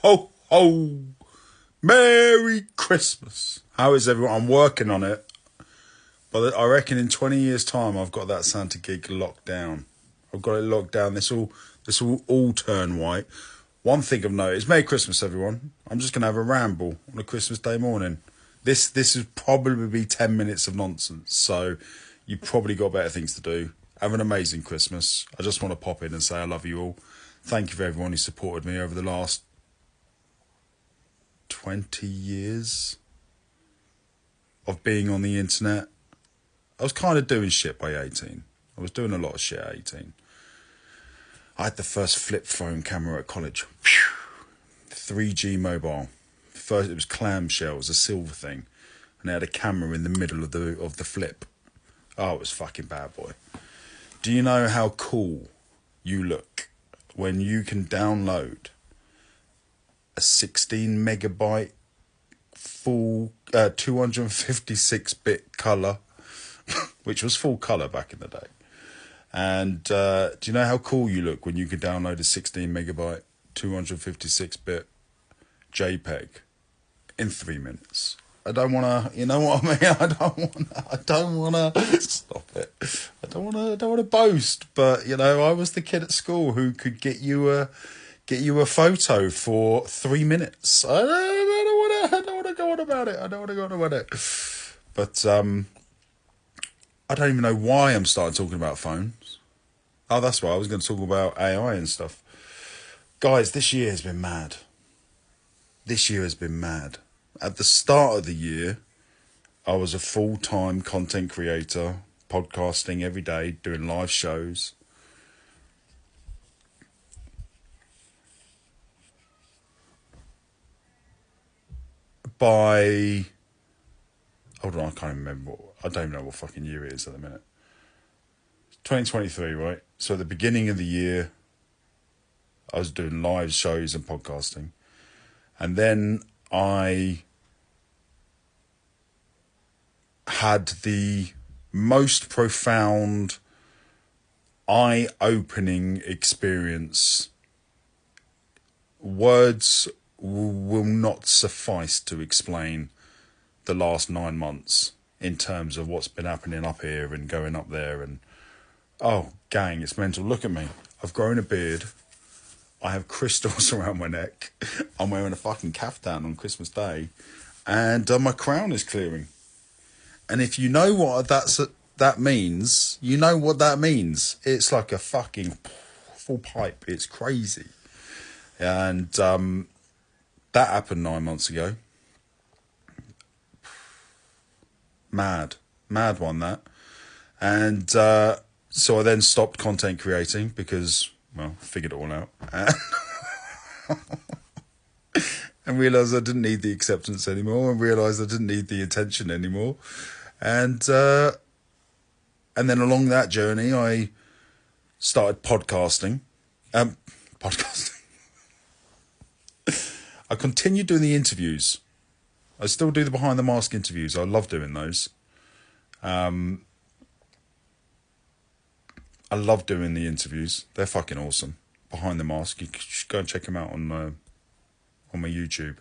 ho, ho. Merry Christmas. How is everyone? I'm working on it. But I reckon in 20 years' time, I've got that Santa gig locked down. I've got it locked down. This will all turn white. One thing I've noticed, Merry Christmas, everyone. I'm just going to have a ramble on a Christmas Day morning. This is probably be 10 minutes of nonsense. So you've probably got better things to do. Have an amazing Christmas. I just want to pop in and say I love you all. Thank you for everyone who supported me over the last 20 years of being on the internet. I was kind of doing shit by 18. I was doing a lot of shit at 18. I had the first flip phone camera at college. 3G mobile. First, it was clamshell. It was a silver thing. And it had a camera in the middle of the flip. Oh, it was fucking bad, boy. Do you know how cool you look when you can download a 16 megabyte full 256-bit colour, which was full colour back in the day? And do you know how cool you look when you can download a 16 megabyte 256-bit JPEG in 3 minutes? I don't want to, you know what I mean? I don't want to, stop it. I don't want to boast, but, you know, I was the kid at school who could get you a photo for 3 minutes. I don't want to go on about it. But, I don't even know why I'm starting talking about phones. Oh, that's why I was going to talk about AI and stuff. Guys, this year has been mad. At the start of the year, I was a full-time content creator, podcasting every day, doing live shows. Hold on, I can't remember. I don't know what fucking year it is at the minute. 2023, right? So at the beginning of the year, I was doing live shows and podcasting. And then I had the most profound, eye-opening experience. Words will not suffice to explain the last 9 months in terms of what's been happening up here and going up there. And oh, gang, it's mental. Look at me. I've grown a beard. I have crystals around my neck. I'm wearing a fucking caftan on Christmas Day. And my crown is clearing. And if you know what that means, you know what that means. It's like a fucking full pipe. It's crazy. And that happened 9 months ago. Mad one, that. And so I then stopped content creating because, well, figured it all out. And realised I didn't need the acceptance anymore, and realised I didn't need the attention anymore. And then along that journey, I started podcasting. I continued doing the interviews. I still do the behind the mask interviews. I love doing those. I love doing the interviews. They're fucking awesome. Behind the mask. You should go and check them out on my YouTube.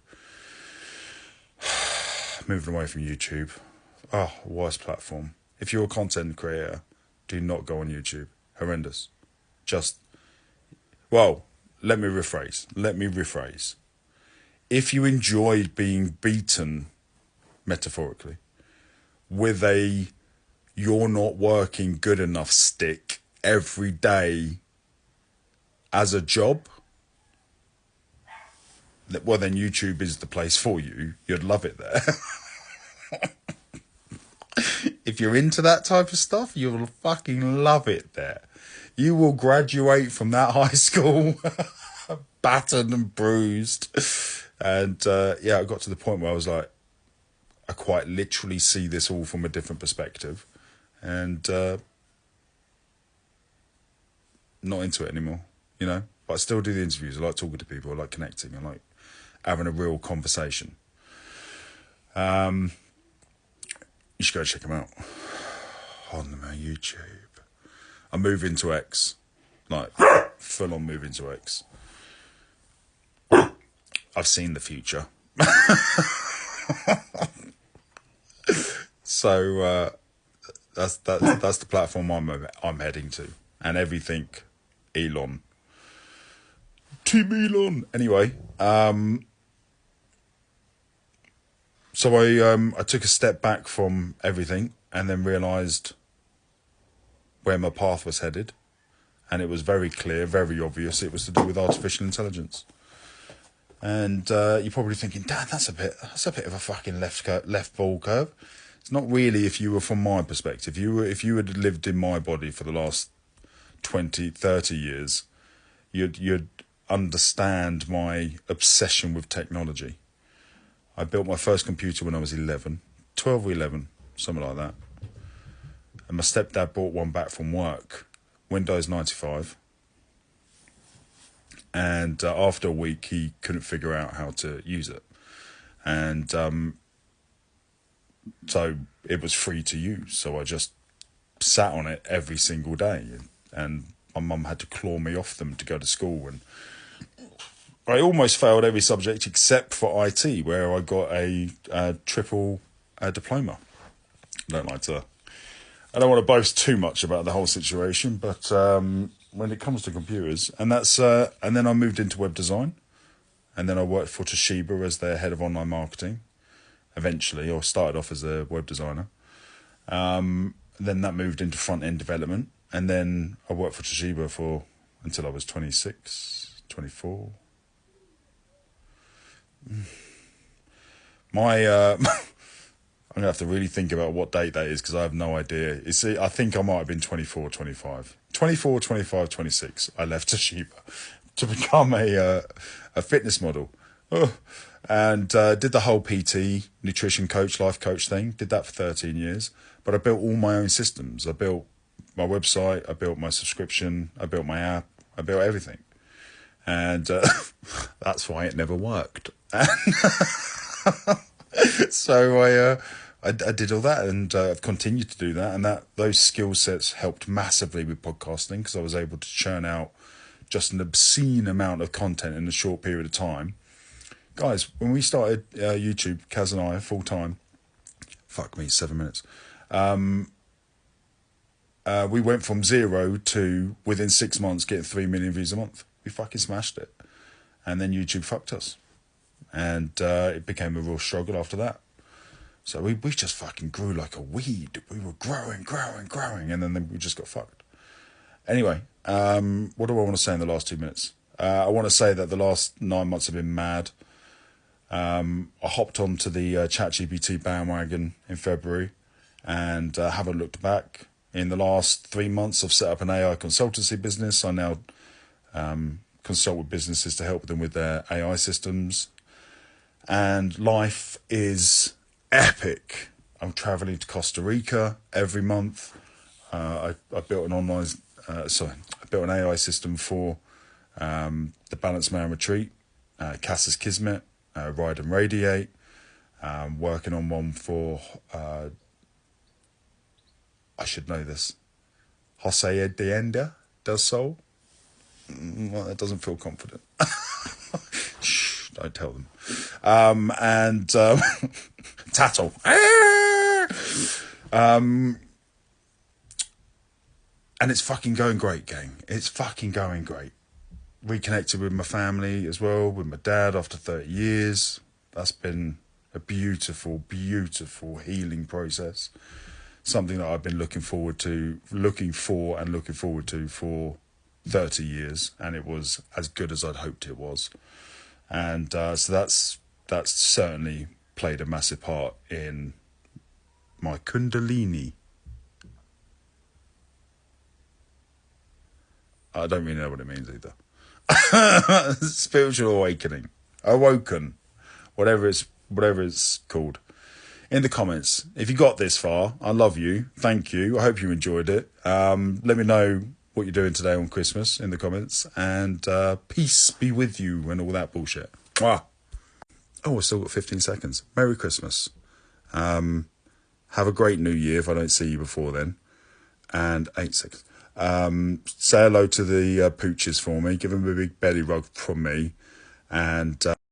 Moving away from YouTube. Oh, worst platform. If you're a content creator, do not go on YouTube. Horrendous. Let me rephrase. If you enjoy being beaten, metaphorically, with a you're not working good enough stick every day as a job, well, then YouTube is the place for you. You'd love it there. If you're into that type of stuff, you'll fucking love it there. You will graduate from that high school battered and bruised. And I got to the point where I was like, I quite literally see this all from a different perspective. And not into it anymore, you know. But I still do the interviews. I like talking to people. I like connecting. I like having a real conversation. You should go check them out on my YouTube. I'm moving to X, like full on moving to X. I've seen the future. So that's the platform I'm heading to, and everything Elon, Team Elon. Anyway, so I took a step back from everything and then realised where my path was headed, and it was very clear, very obvious. It was to do with artificial intelligence. And you're probably thinking, Dad, that's a bit of a fucking left ball curve. It's not really. If you were from my perspective, if you had lived in my body for the last 20, 30 years, you'd understand my obsession with technology. I built my first computer when I was 12 or 11, something like that. And my stepdad brought one back from work, Windows 95. And after a week, he couldn't figure out how to use it. And so it was free to use. So I just sat on it every single day. And my mum had to claw me off them to go to school. And I almost failed every subject except for IT, where I got a triple diploma. I don't want to boast too much about the whole situation, but when it comes to computers, and then I moved into web design, and then I worked for Toshiba as their head of online marketing. Eventually, or started off as a web designer. Then that moved into front end development, and then I worked for Toshiba until I was 26, 24. I'm going to have to really think about what date that is, because I have no idea. I think I might have been 24, 25. 24, 25, 26. I left Toshiba to become a fitness model. And did the whole PT, nutrition coach, life coach thing. Did that for 13 years. But I built all my own systems. I built my website. I built my subscription. I built my app. I built everything. And that's why it never worked. So I did all that, and I've continued to do that. And those skill sets helped massively with podcasting, because I was able to churn out just an obscene amount of content in a short period of time. Guys, when we started YouTube, Kaz and I, full time, 7 minutes. We went from 0 to, within 6 months, getting 3 million views a month. We fucking smashed it. And then YouTube fucked us. And it became a real struggle after that. So we just fucking grew like a weed. We were growing. And then we just got fucked. Anyway, what do I want to say in the last 2 minutes? I want to say that the last 9 months have been mad. I hopped onto the ChatGPT bandwagon in February and haven't looked back. In the last 3 months, I've set up an AI consultancy business. I now consult with businesses to help them with their AI systems. And life is epic. I'm traveling to Costa Rica every month. I built an AI system for the Balanced Man Retreat, Cassis Kismet, Ride and Radiate. Working on one for, I should know this, Jose Dienda del Sol. Well, that doesn't feel confident. Shh, don't tell them. And Tattle. And it's fucking going great, gang. It's fucking going great. Reconnected with my family as well, with my dad after 30 years. That's been a beautiful, beautiful healing process. Something that I've been looking for for 30 years, and it was as good as I'd hoped it was. And so that's certainly played a massive part in my Kundalini. I don't really know what it means either. Spiritual awakening, awoken, whatever it's called. In the comments, if you got this far, I love you. Thank you. I hope you enjoyed it. Let me know what you're doing today on Christmas in the comments, and peace be with you and all that bullshit. Mwah. Oh, I still got 15 seconds. Merry Christmas. Have a great New Year if I don't see you before then. And 8 seconds. Say hello to the pooches for me. Give them a big belly rub from me. And